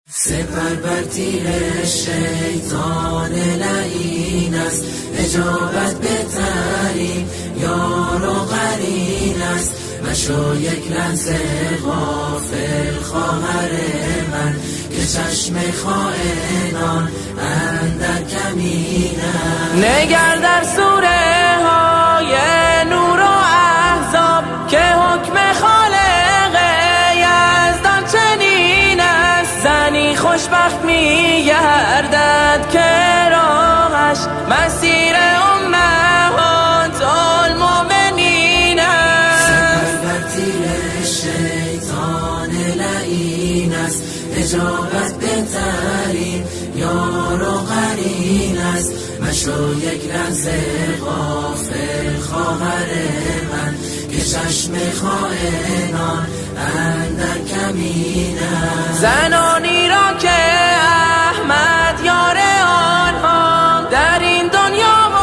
سپر بر تیر شیطان لعین است، اجابت بهترین یار و قرین است. مشو یک لحظه غافل خواهر من، که چشم خائنان اندر کمین است. نگر در سوره های نور و احزاب، که حکم خالق یزدان چنین است. زنی خوشبخت می گردد که راهش مسیر امهات المؤمنین است. سپر بر تیر شیطان لعین است، اجابت بهترین یار و قرین است. مشو یک لحظه غافل خواهر من، که چشم خائنان اندر کمین است. زنانی را که احمد یار آنها در این دنیا و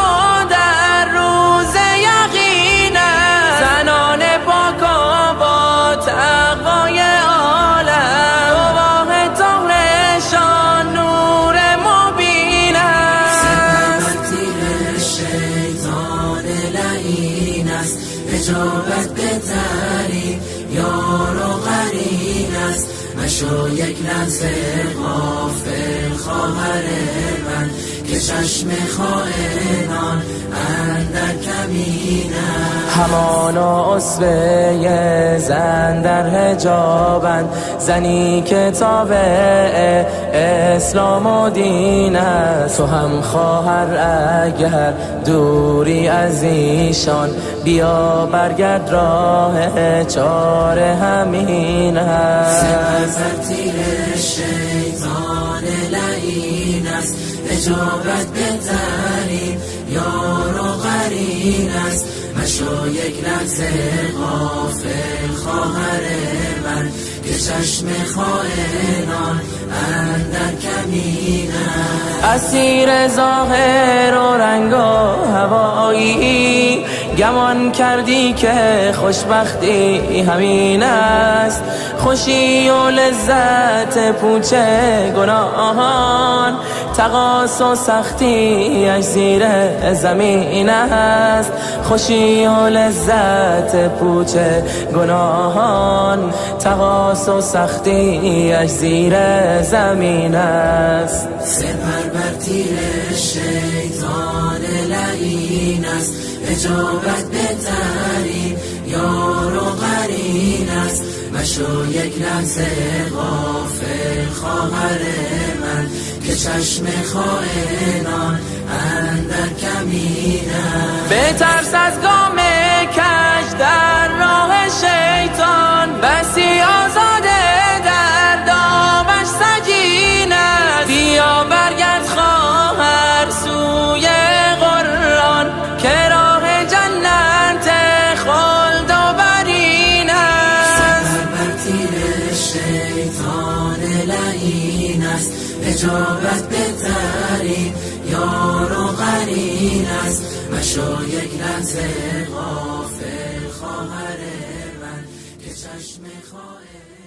در روز یقین است. زنان پاک و با تقوای عالم، گواه طهرشان نور مبین است. سپر بر تیر شیطان لعین است، اجابت بهترین یار و قرین است. مشو یک لحظه غافل خواهر من، که چشم خائنان اندر کمین است. همانا اسوه زن در حجابند، زنی که تابع اسلام و دین است. تو هم خواهر اگر دوری از ایشان، بیا برگرد راه چاره همین است. سپر تیر شیطان لعین است، اجابت بهترین یار و قرین است. مشو یک لحظه غافل خواهر من، که چشم خائنان اندر کمین است. اسیر ظاهر و رنگ و هوایی، گمان کردی که خوشبختی همین است. خوشی و لذت پوچ گناهان، تقاص و سختی اش زیر زمین است. خوشی و لذت پوچ گناهان، تقاص و سختی اش زیر زمین است. سپر بر تیر شیطان لعین است، اجابت بهترین یار و قرین است. مشو یک لحظه غافل خواهر من، که چشم خائنان اندر کمین است. بترس از گام کج در راه شیطان، بسی آزاده در دامش سجین است. بیا برگرد خواهر سوی قرآن، که راه جنت خلد و برین است. سپر بر تیر شیطان لعین است، اجابت بهترین یار و قرین است. مشو یک لحظه غافل خواهر من، که چشم خائن